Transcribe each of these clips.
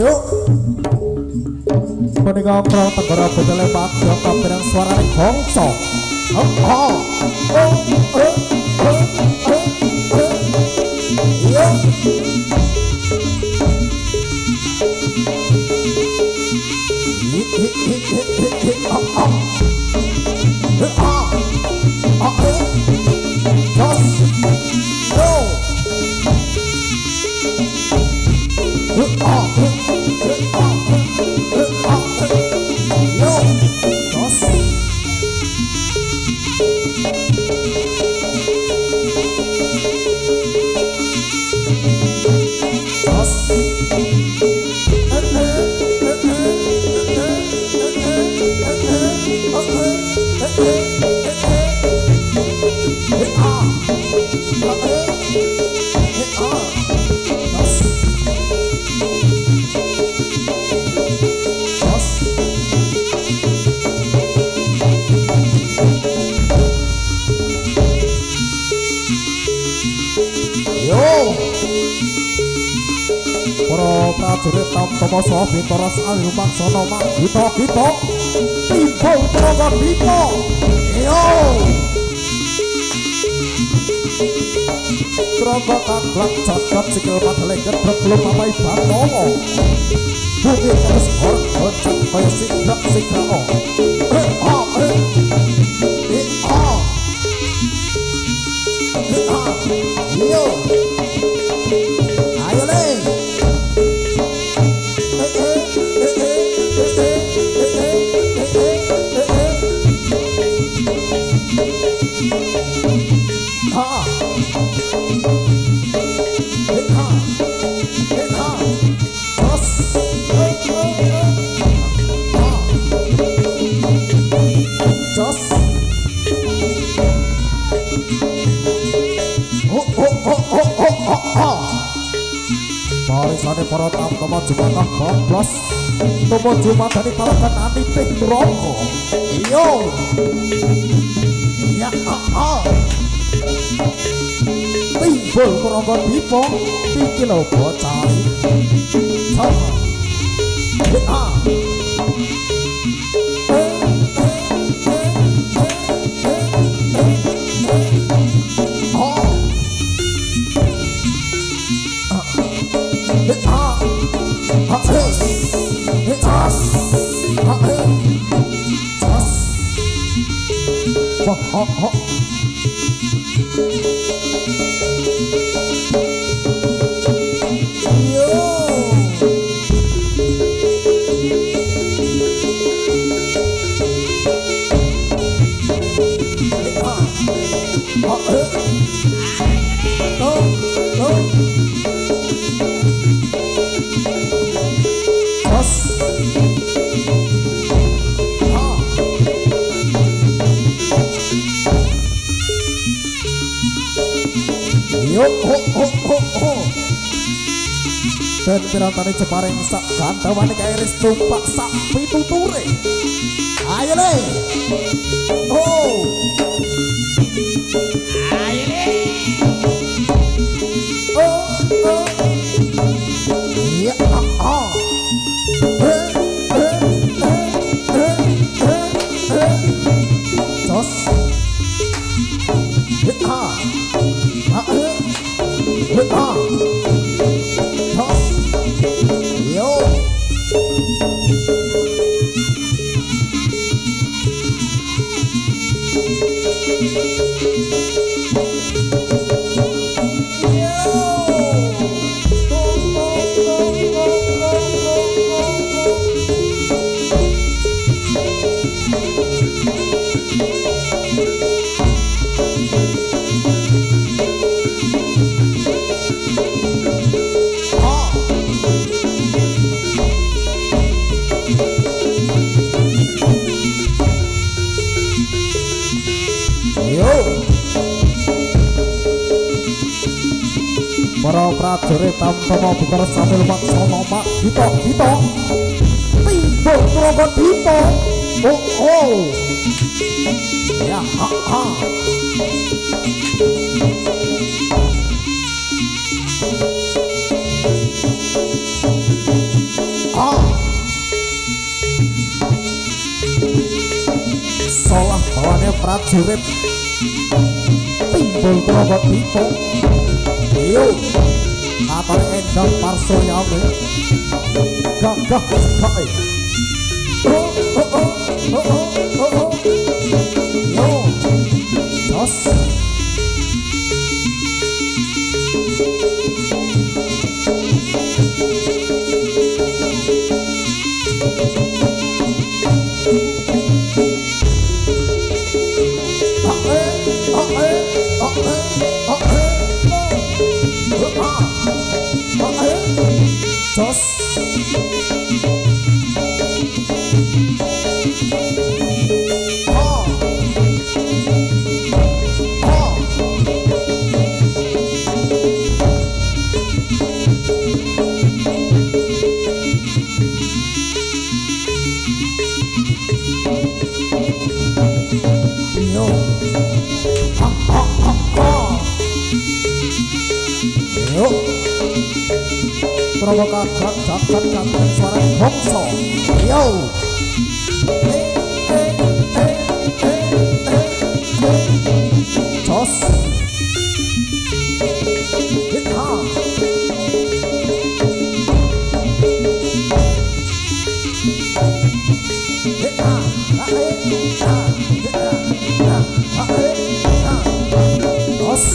Yuk menika pro tegara bedele padha kabirang suarane gongso. prajurit Tamtama saha Bintara Sali Rumaksana mak kita timbul praga Bita. Yo Praga kaglak jagat sikil padhelenget beblum papai Batomo bumi terus horgot kaya sigrak-sigrao. Yo ayo le Barisane para Tamtama Jumatah bablas tumuju madani palagan aniting neraka. Iya ya timbul praga Bita iki lho bocah. Dan pirantane Jeparing sak gandawane kairis tumpak sak pituture. Ayo le. Oh. Ayo le. Oh. Ya Jos. para prajurit Tamtama Bintara Sali Rumaksana mak kita timbul praga Bita. Oh ya prajurit timbul Purwodippa. Iyo katon endang Parsoyawe gagah sekae. Yo jos jos Prawa kagak jagat jagat suara bangsa. Yo jos hita jos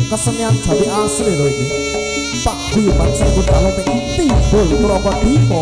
kesenian Jawi asli lho iki. Pak Guyuban Sengkun Dalem timbul Purwodippa.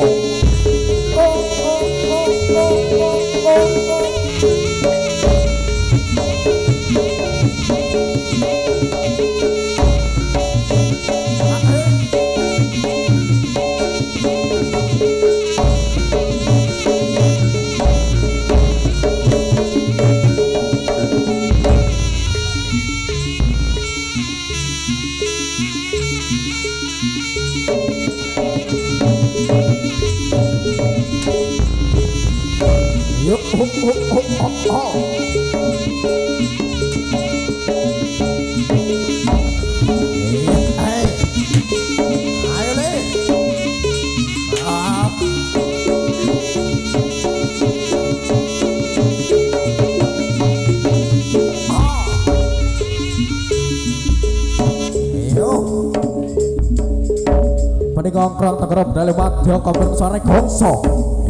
Ngongkrong tegerep dalem wadya kompon suara gongso.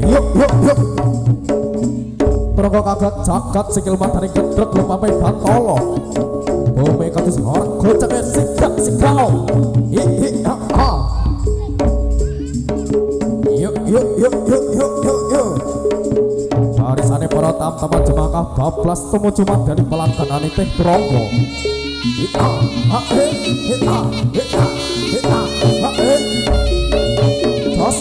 Yuk yuk yuk Prawa kagak jagat sikil matane gedrek lumampah Batara. Bumi kados harga ceke sigak-sigao. Ha. Yuk yuk yuk yuk yuk yuk yuk. Barisane para tamu-tamu jemaah bablas tumuju dari pelangganane teh Prawa. Hita ha hita hita hita ha jos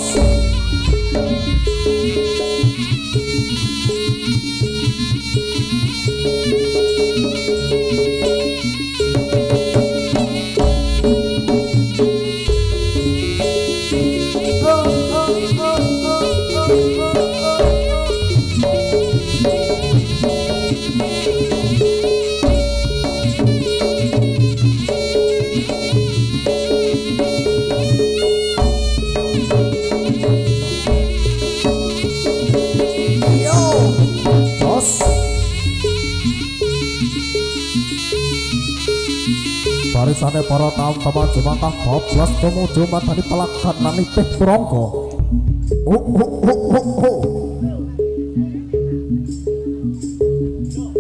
barisane para tamu-tamu jemaah bablas tumuju dari pelangganane teh Prawa.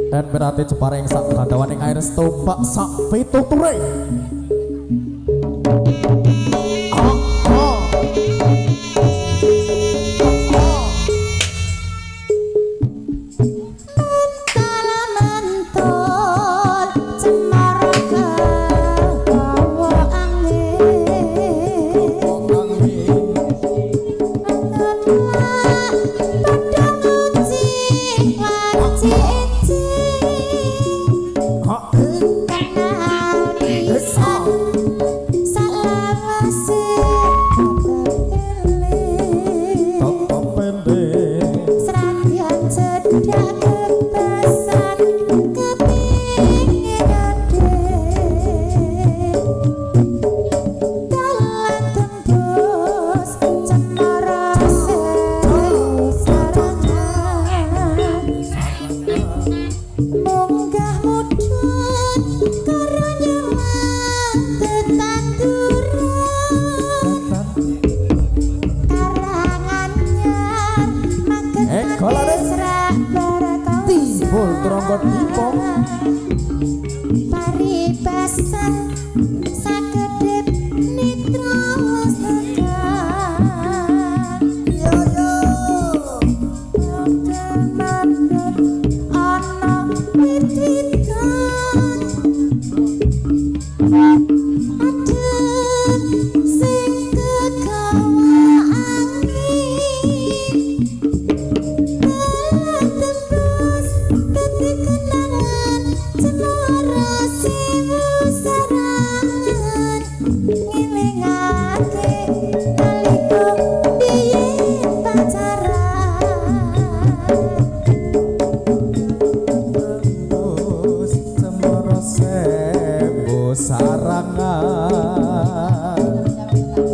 Dan berarti jepareng sak gandawaning air setumpak sak pituture. Yes.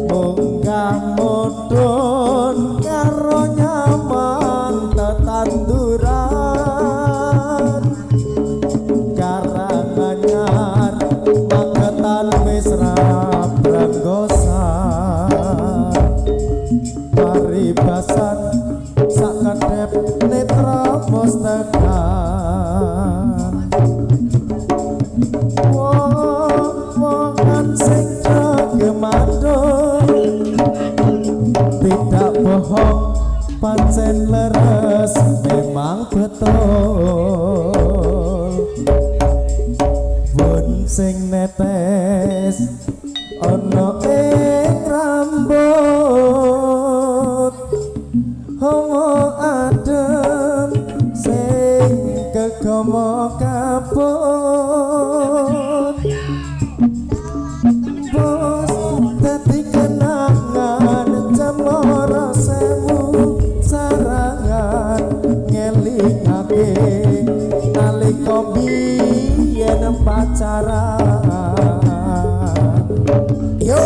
munggah mudhun karo nyaman tetanduran Karanganyar Magetan Misra Branggosan paribasan sakedhep netra mustekan wong-wongan sing gemandung tidak bohong pancen leres memang betul bun sing netes ana ing rambut homo adem sing kegama kabut bos dadi kenangan cemara sewu sarangan ngelingake nalika biyen pacaran yo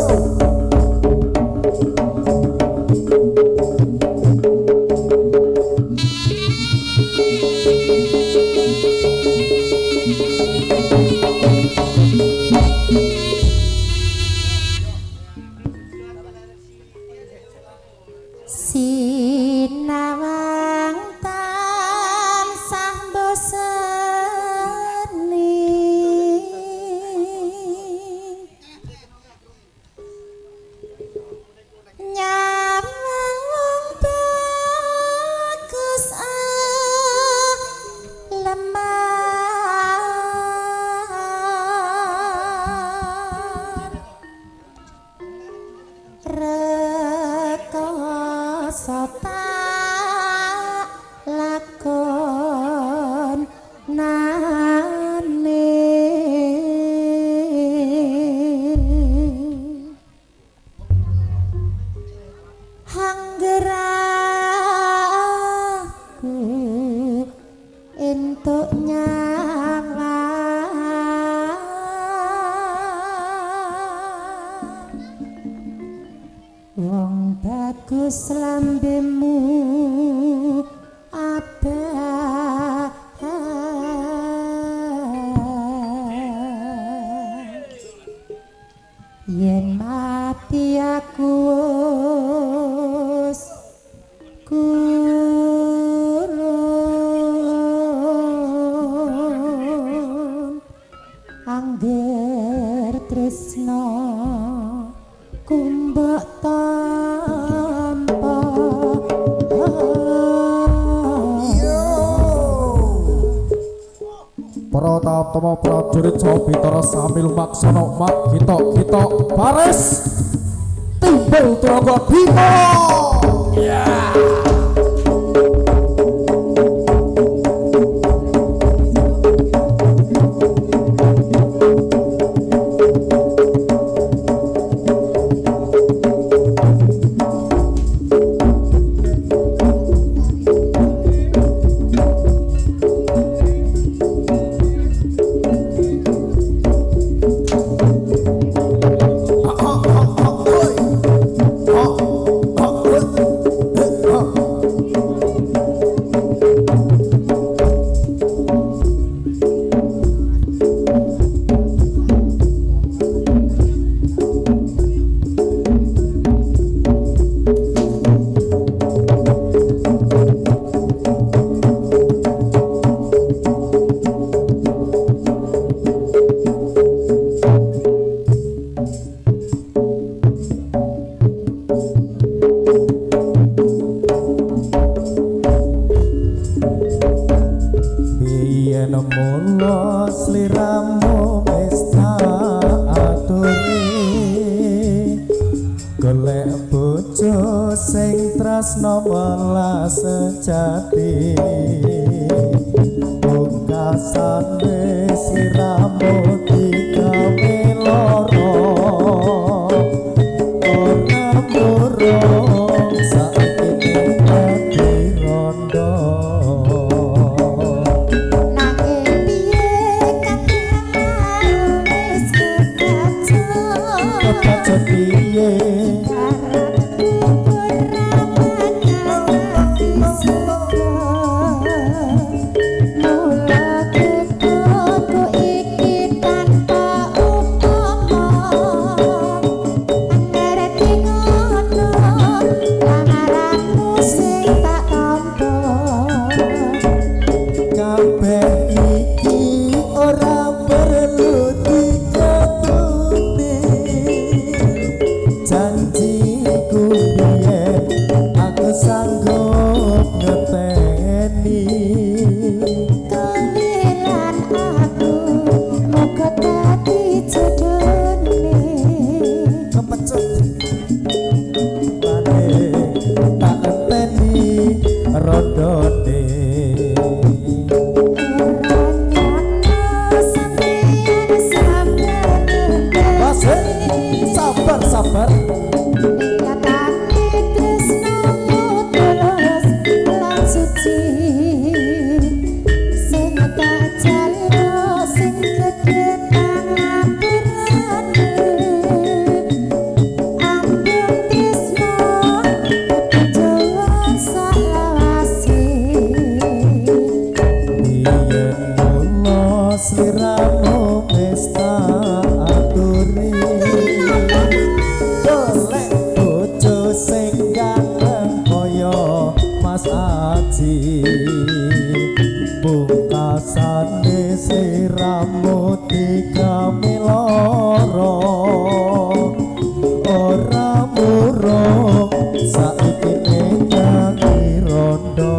Sinawang tansah boseni nyawang bagus lemah rekoso tak lakon nane hanggeraku entuk nyawa wong bagus lambemu abah yen mati aku wis kurun angger tresno kumbak tanpa Pratama prajurit Sabitara sambil maksana mak kita baris timbul turaga Bima mula sliramu wis tak aturi golek bojo sing tresna welas sejati pungkasane sliramu digawe lara ora murung saiki dadi rondo nanging piye kang wis kekacau kebacut piye sabar sliramu pesta aturi golek bojo sing ganteng kaya Mas Aji pungkasane sliramu digame lara ora murung saiki ning rondo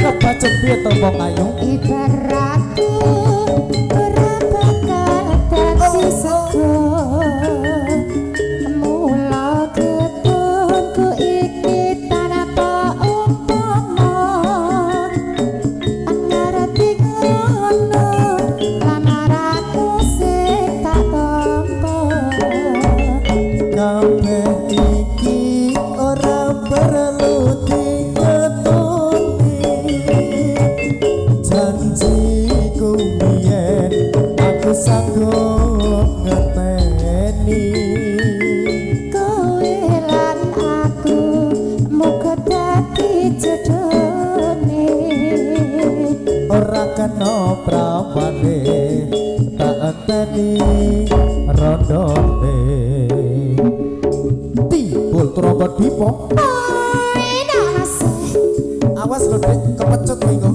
kebacut piye to wong ayu ibaratku ora bakal dadi sego mula ketunku iki tanpa upama ngerti ngono lamaraku sing tak tampa kabeh iki ora perlu janjiku biyen aku sanggup ngeteni kowe lan aku muga dadi jodhone ora kena prawane tak enteni rondone tibul trompet dipo enak asih awas lho Dik kepecut minggu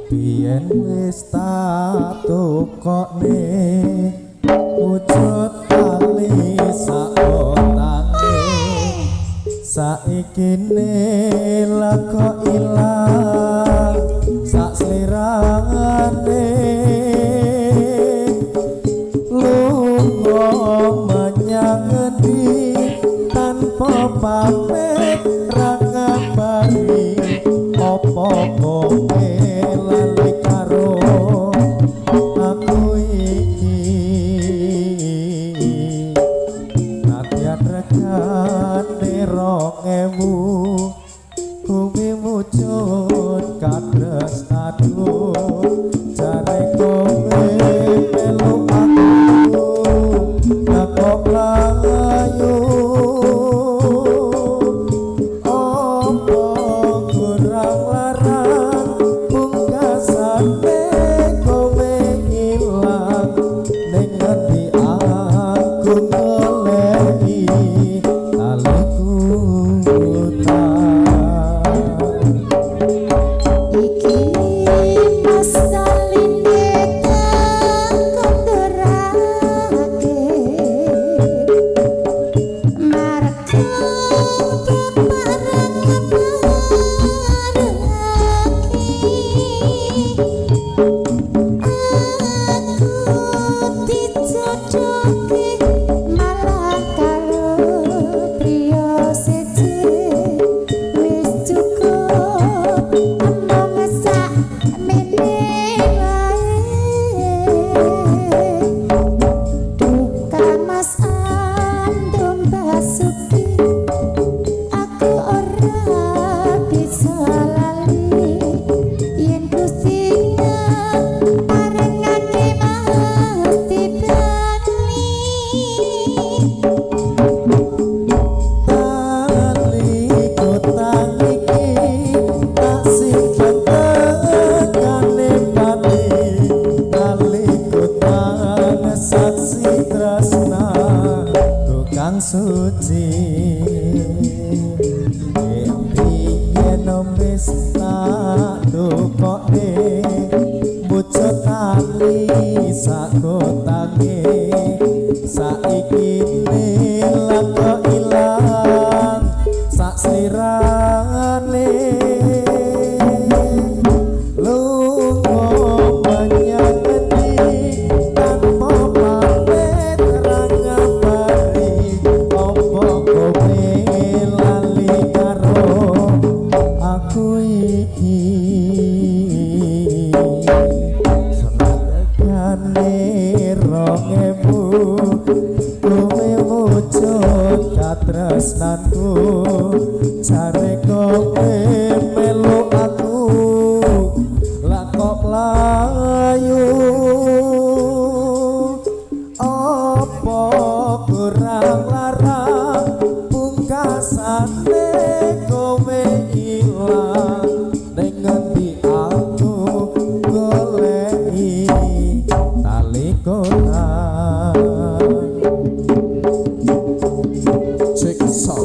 Biyen wis tak tukokne wujud tali sakotange saiki lah kok ilang sak slirane lunga menyang ngendi tanpa pamit ra ngabari apa kowe lali karo aku iki nadyan regane 2000 bumi wujud kadres aduh jare kowe melu aku kok layu opo kurang larang pungkasane kowe ilang ning ngendi aku goleki taliku Iki mas saline kang kondorake marga aku dijodohke malah karo priya siji wis cukup among sak mene wae duka mas andum basuki aku ora bisa lali yen Gustinya parengake mesti bali taliku tangiki tak simpen tekane pati taliku tang saksi tresna ku kang suci yen wis tak tukokne wujud tali sakotange saiki lah kok ilang sak slirane lunga menyang ngendi tanpa pamit ra ngabari apa kowe lali karo aku iki senadyan 2000 kowe wujud katresnanku jare kowe melu aku lah kok layu apa kurang larang pungkasane kowe ilang ning ngendi aku goleki tali kotan Jigsaw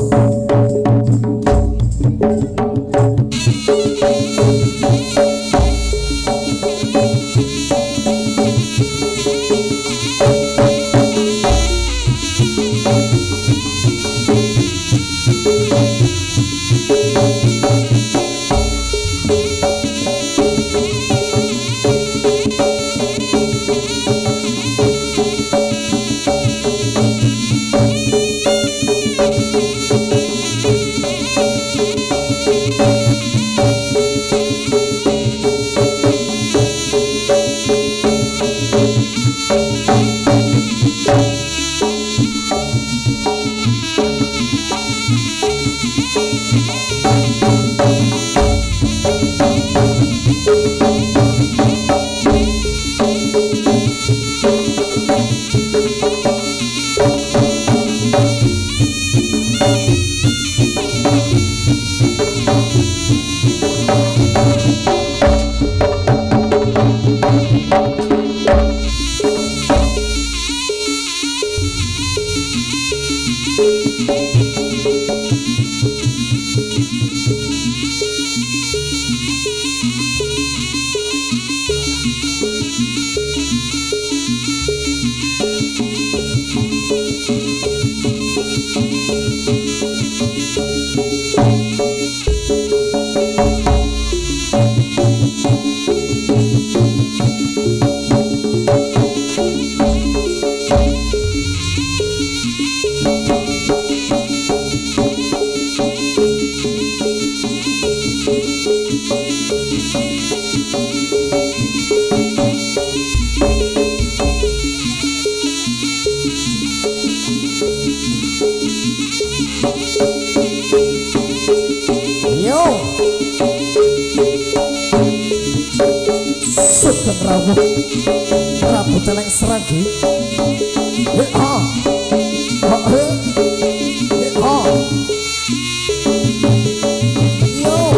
Yo Sugeng rawuh Prabu Teleng Seranggi ha ha ha yo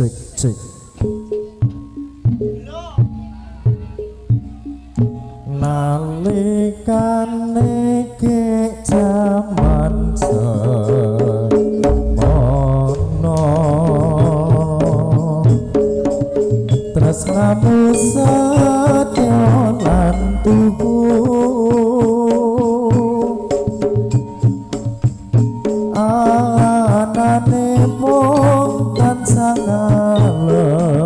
Cek cek nalikane ke jaman semono tresnamu setya lan tuhu anane mung tansah ngalono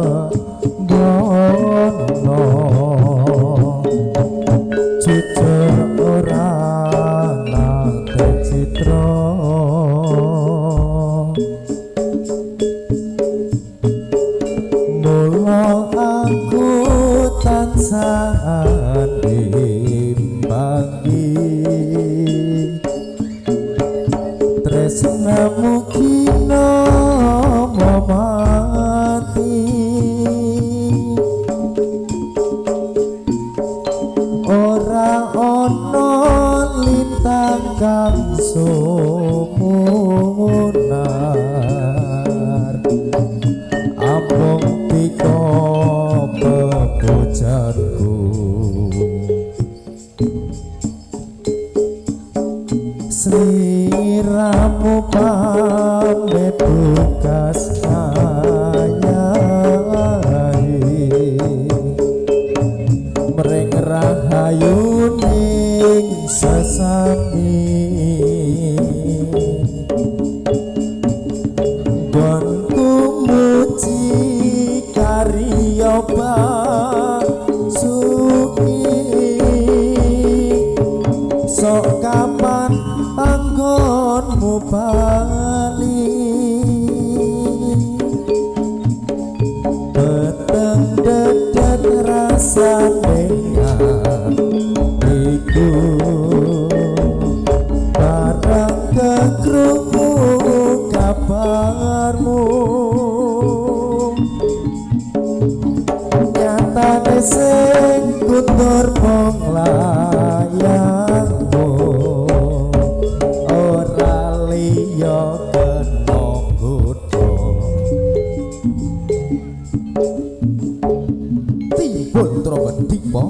jujur ora nate citra mula aku tansah dimbangi tresnamu kina mati ora ono lintang kang sumunar amung pika pepujarku sliramu pamit tugas ayahi mring rahayu ning sesami gonku muji karya basuki sok kapan anggonmu bali peteng dedet rasane iku barang kekrungu kabarmu nyatane sing kutur mung layangmu ora liya kena godha timbul trogedipa